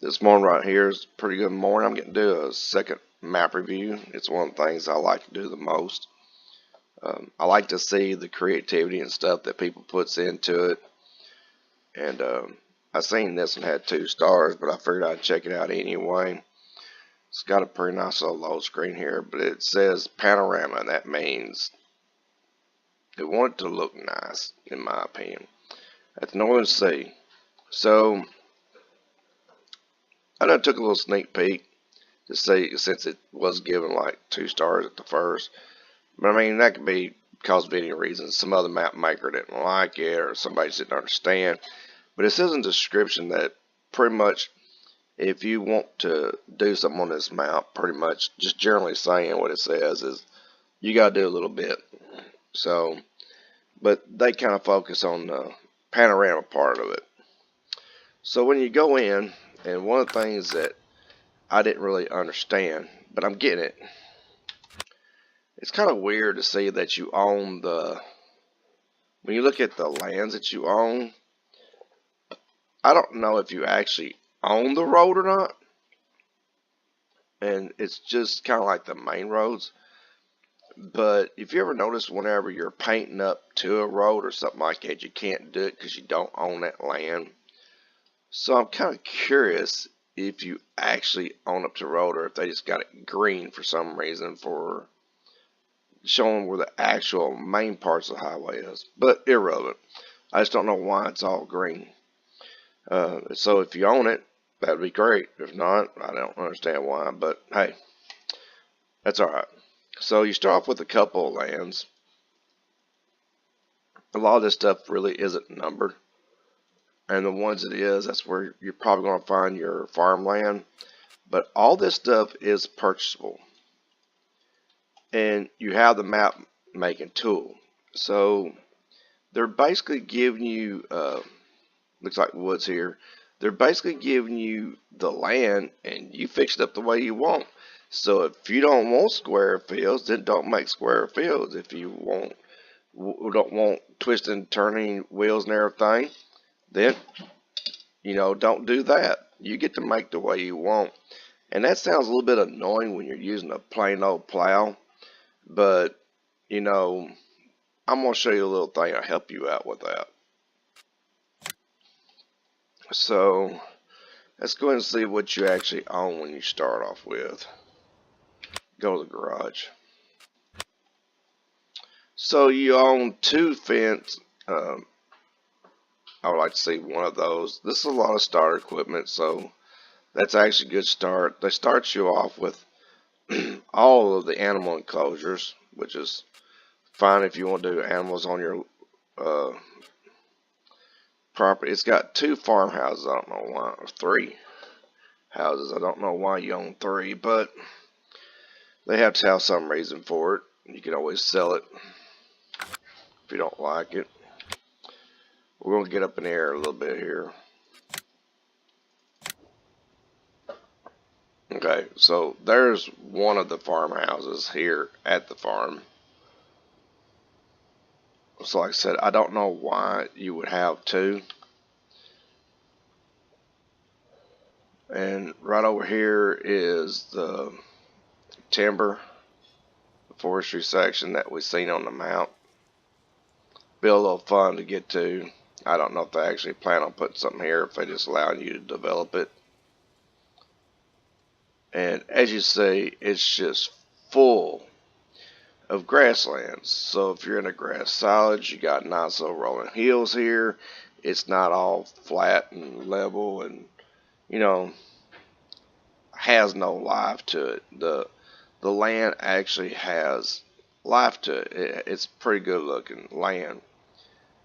This morning right here is a pretty good morning. I'm getting to do a second map review. It's one of the things I like to do the most. I like to see the creativity and stuff that people puts into it. And I seen this one had 2 stars, but I figured I'd check it out anyway. It's got a pretty nice little load screen here, but it says panorama, and that means it wanted to look nice, in my opinion, at the Northern Sea. So I done took a little sneak peek to see, since it was given like 2 stars at the first. But I mean, that could be because of any reason. Some other map maker didn't like it, or somebody just didn't understand. But it says in the description that pretty much if you want to do something on this map, pretty much just generally saying what it says is you got to do a little bit. So, but they kind of focus on the panorama part of it. So when you go in, and one of the things that I didn't really understand, but I'm getting it. It's kind of weird to see that you own when you look at the lands that you own, I don't know if you actually own the road or not. And it's just kind of like the main roads. But if you ever notice, whenever you're painting up to a road or something like that, you can't do it because you don't own that land. So I'm kind of curious if you actually own up to the road, or if they just got it green for some reason for showing where the actual main parts of the highway is. But irrelevant. I just don't know why it's all green. So if you own it, that'd be great. If not, I don't understand why. But hey, that's alright. So you start off with a couple of lands. A lot of this stuff really isn't numbered. And the ones it is, that's where you're probably going to find your farmland. But all this stuff is purchasable. And you have the map making tool. So they're basically giving you, looks like woods here. They're basically giving you the land, and you fix it up the way you want. So if you don't want square fields, then don't make square fields. If you don't want twisting, turning wheels and everything, then don't do that. You get to make the way you want. And that sounds a little bit annoying when you're using a plain old plow. But, I'm going to show you a little thing to help you out with that. So, let's go ahead and see what you actually own when you start off with. Go to the garage. So, you own 2 fence. I would like to see one of those. This is a lot of starter equipment, so that's actually a good start. They start you off with all of the animal enclosures, which is fine if you want to do animals on your property. It's got 2 farmhouses. I don't know why, or 3 houses. I don't know why you own 3, but they have to have some reason for it. You can always sell it if you don't like it. We're going to get up in the air a little bit here. Okay, so there's one of the farmhouses here at the farm. So like I said, I don't know why you would have 2. And right over here is the timber, the forestry section that we've seen on the map. Be a little fun to get to. I don't know if they actually plan on putting something here, if they just allow you to develop it. And as you see, it's just full of grasslands. So if you're in a grass silage, you got nice little rolling hills here. It's not all flat and level and, has no life to it. The land actually has life to it. It's pretty good looking land.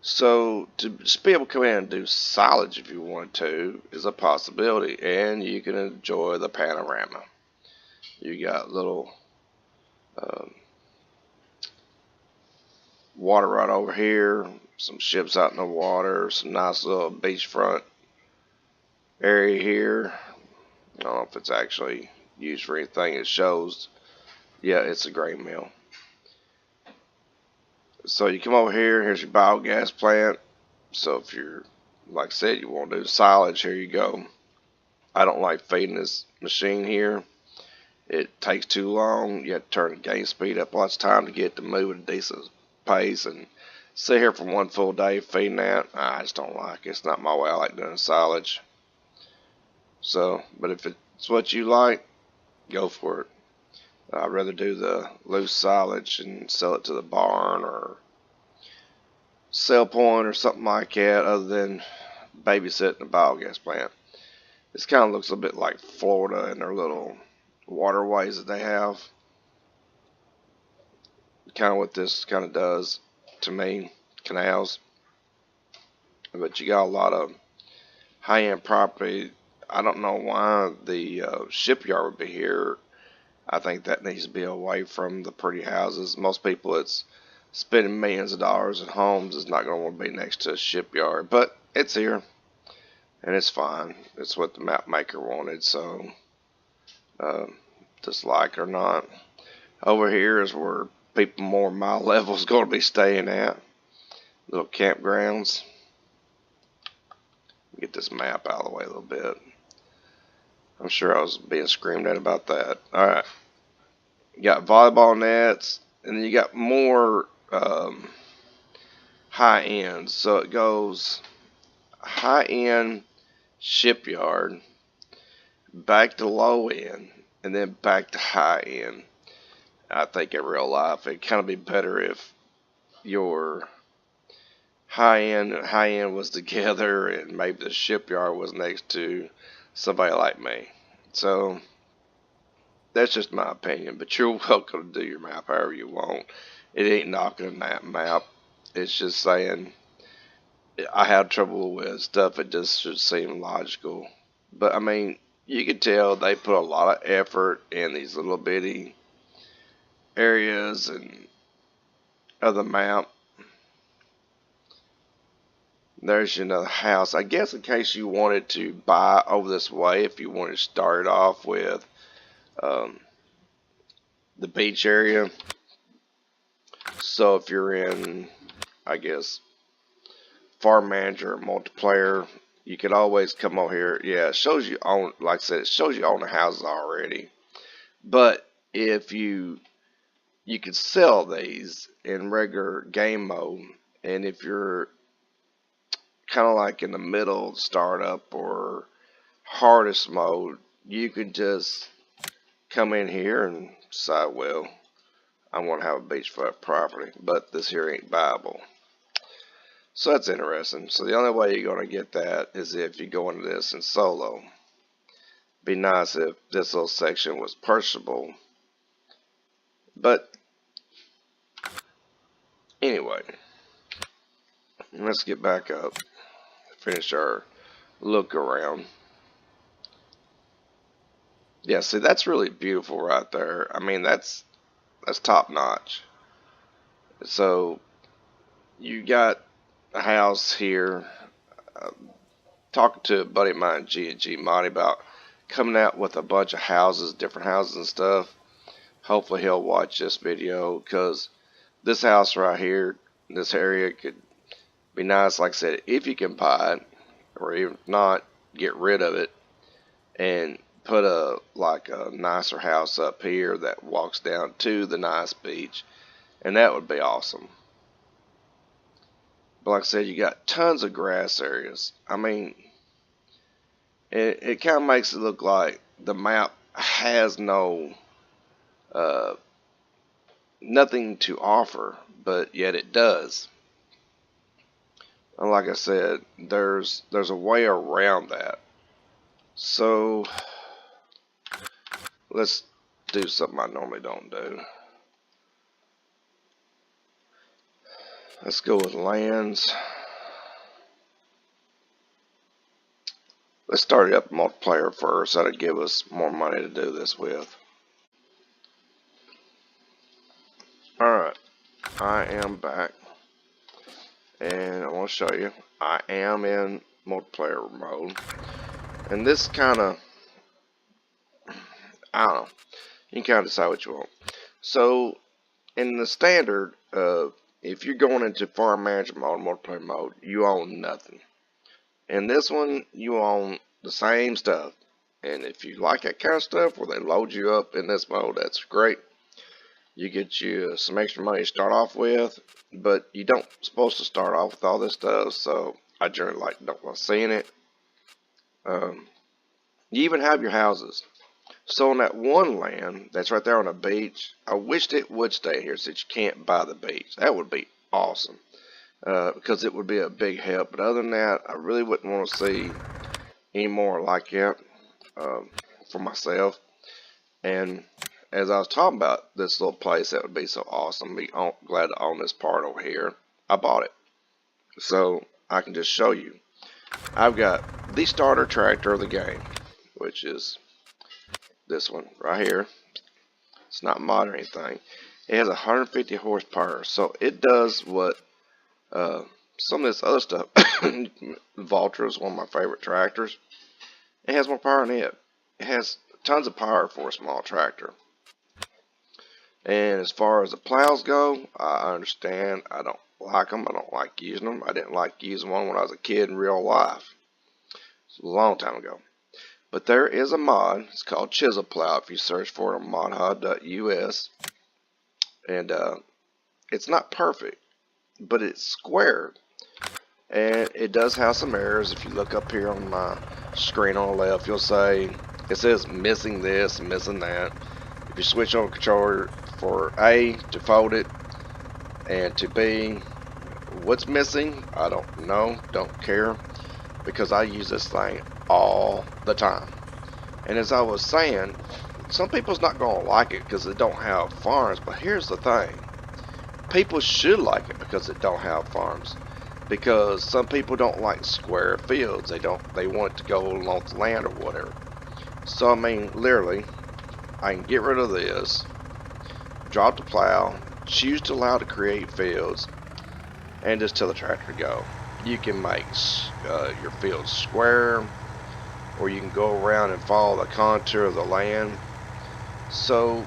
So to just be able to come in and do silage if you want to is a possibility, and you can enjoy the panorama. You got little water right over here, some ships out in the water, some nice little beachfront area here. I don't know if it's actually used for anything. It shows, yeah, it's a grain mill. So you come over here, here's your biogas plant. So if you're, like I said, you want to do silage, here you go. I don't like feeding this machine here. It takes too long. You have to turn the game speed up lots of time to get it to move at a decent pace, and sit here for one full day feeding that, I just don't like it. It's not my way. I like doing silage. So, but if it's what you like, go for it. I'd rather do the loose silage and sell it to the barn or sell point or something like that, other than babysitting a biogas plant. This kind of looks a bit like Florida and their little waterways that they have. Kind of what this kind of does to me, canals. But you got a lot of high-end property. I don't know why the shipyard would be here. I think that needs to be away from the pretty houses. Most people that's spending millions of dollars in homes is not going to want to be next to a shipyard. But it's here, and it's fine. It's what the map maker wanted, so uh, just like it or not. Over here is where people more my level is going to be staying at. Little campgrounds. Get this map out of the way a little bit. I'm sure I was being screamed at about that. Alright. You got volleyball nets, and then you got more high end. So it goes high end shipyard, back to low end, and then back to high end. I think in real life it'd kind of be better if your high end and high end was together, and maybe the shipyard was next to somebody like me. So that's just my opinion, but you're welcome to do your map however you want. It ain't knocking that map. It's just saying I have trouble with stuff that just should seem logical. But I mean, you can tell they put a lot of effort in these little bitty areas and of the map. There's another house. I guess in case you wanted to buy over this way, if you wanted to start off with the beach area. So if you're in, I guess, farm manager or multiplayer, you could always come over here. Yeah, it shows you own, like I said, it shows you own the houses already. But if you could sell these in regular game mode, and if you're kind of like in the middle startup or hardest mode, you could just come in here and decide, well, I want to have a beachfront property, but this here ain't viable. So that's interesting. So the only way you're going to get that is if you go into this in solo. Be nice if this little section was purchasable. But anyway, let's get back up. Finish our look around. Yeah, see, that's really beautiful right there. I mean, that's top notch. So you got a house here. Talking to a buddy of mine, G Monty, about coming out with a bunch of houses, different houses and stuff. Hopefully he'll watch this video, because this house right here, this area could be nice. Like I said, if you can buy it, or if not, get rid of it and put a nicer house up here that walks down to the nice beach, and that would be awesome. But like I said, you got tons of grass areas. I mean, it kind of makes it look like the map has nothing to offer, but yet it does. And like I said, there's a way around that. So let's do something I normally don't do. Let's go with lands. Let's start it up multiplayer first. That'll give us more money to do this with. Alright, I am back. And I want to show you, I am in multiplayer mode. And this kind of, I don't know, you can kind of decide what you want. So, in the standard, if you're going into farm manager mode, multiplayer mode, you own nothing. In this one, you own the same stuff. And if you like that kind of stuff where they load you up in this mode, that's great. You get you some extra money to start off with, but you don't supposed to start off with all this stuff, so I generally don't like seeing it. You even have your houses. So on that one land that's right there on the beach, I wished it would stay here since you can't buy the beach. That would be awesome, because it would be a big help. But other than that, I really wouldn't want to see any more like it for myself. And as I was talking about this little place that would be so awesome, be glad to own this part over here, I bought it. So I can just show you. I've got the starter tractor of the game, which is this one right here. It's not mod or anything. It has 150 horsepower, so it does what some of this other stuff. Valtra is one of my favorite tractors. It has more power than it. It has tons of power for a small tractor. And as far as the plows go, I understand. I don't like them. I don't like using them. I didn't like using one when I was a kid in real life. It's a long time ago. But there is a mod. It's called Chisel Plow. If you search for it on modhub.us. And it's not perfect, but it's square. And it does have some errors. If you look up here on my screen on the left, you'll say it says missing this, missing that. If you switch on the controller for A to fold it and to B, what's missing? I don't know, don't care, because I use this thing all the time. And as I was saying, some people's not going to like it because it don't have farms, but here's the thing. People should like it because it don't have farms. Because some people don't like square fields. They want it to go along the land or whatever. So I mean, literally, I can get rid of this, drop the plow, choose to allow to create fields, and just tell the tractor to go. You can make your fields square, or you can go around and follow the contour of the land. So,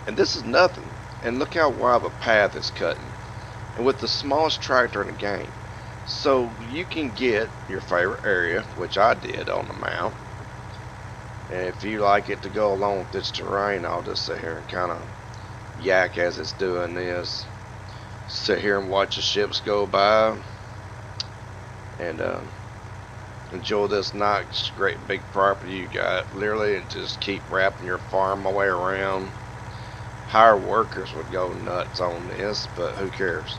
and this is nothing. And look how wide of a path it's cutting. And with the smallest tractor in the game. So you can get your favorite area, which I did on the map. And if you like it to go along with this terrain, I'll just sit here and kind of yak as it's doing this. Sit here and watch the ships go by. And enjoy this nice, great big property you got. Literally, and just keep wrapping your farm all the way around. Hire workers would go nuts on this, but who cares?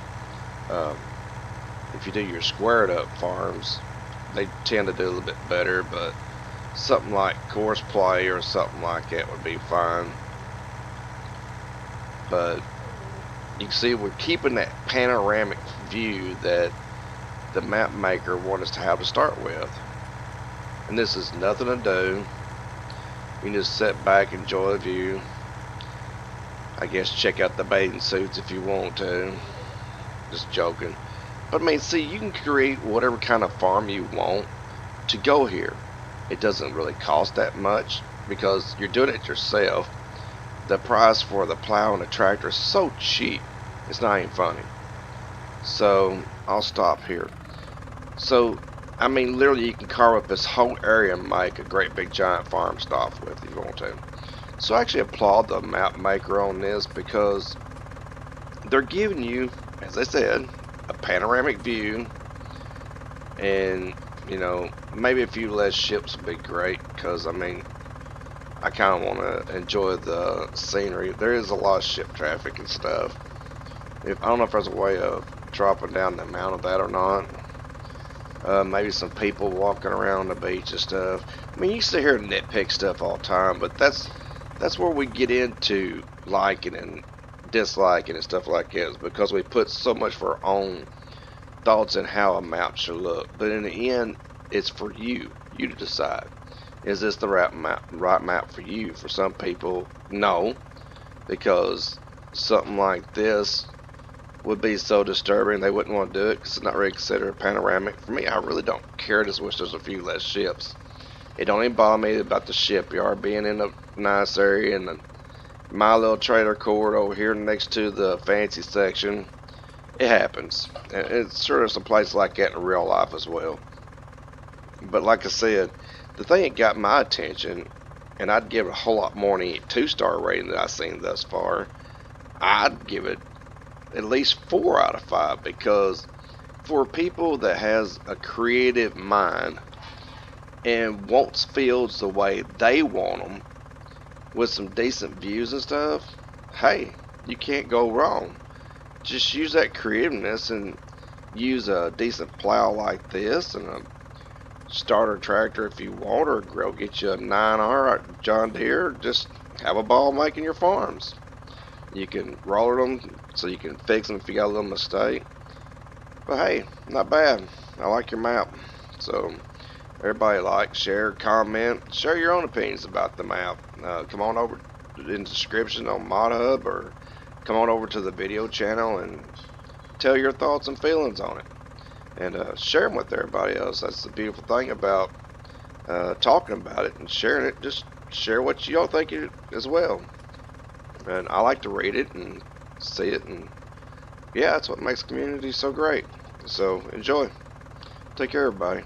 If you do your squared up farms, they tend to do a little bit better, but something like course play or something like that would be fine. But you can see we're keeping that panoramic view that the map maker wanted us to have to start with. And this is nothing to do. You can just sit back, enjoy the view. I guess check out the bathing suits if you want to. Just joking. But I mean, see, you can create whatever kind of farm you want to go here. It doesn't really cost that much because you're doing it yourself. The price for the plow and the tractor is so cheap. It's not even funny. So I'll stop here. So I mean, literally, you can carve up this whole area and make a great big giant farm stop with if you want to. So I actually applaud the map maker on this because they're giving you, as I said, a panoramic view, and you know, maybe a few less ships would be great because I mean, I kind of want to enjoy the scenery. There is a lot of ship traffic and stuff. I don't know if there's a way of dropping down the amount of that or not. Maybe some people walking around the beach and stuff. I mean, you sit here and nitpick stuff all the time, but that's where we get into liking and disliking and stuff like that, is because we put so much of our own thoughts in how a map should look. But in the end, it's for you to decide. Is this the right map for you? For some people, no, because something like this would be so disturbing they wouldn't want to do it because it's not really considered panoramic. For me, I really don't care. I just wish there's a few less ships. It don't even bother me about the shipyard being in a nice area and my little trailer court over here next to the fancy section. It happens. It's sure there's some places like that in real life as well. But like I said, the thing that got my attention, and I'd give it a whole lot more than any 2-star rating that I've seen thus far, I'd give it at least 4 out of 5, because for people that has a creative mind and wants fields the way they want them with some decent views and stuff, hey, you can't go wrong. Just use that creativeness and use a decent plow like this and a starter tractor if you want, or go get you a 9R John Deere. Just have a ball making your farms. You can roller them so you can fix them if you got a little mistake. But hey, not bad. I like your map. So everybody like, share, comment, share your own opinions about the map. Come on over in the description on Modhub, or come on over to the video channel and tell your thoughts and feelings on it. And share them with everybody else. That's the beautiful thing about talking about it and sharing it. Just share what y'all think as well. And I like to read it and see it, and yeah, that's what makes community so great. So enjoy. Take care, everybody.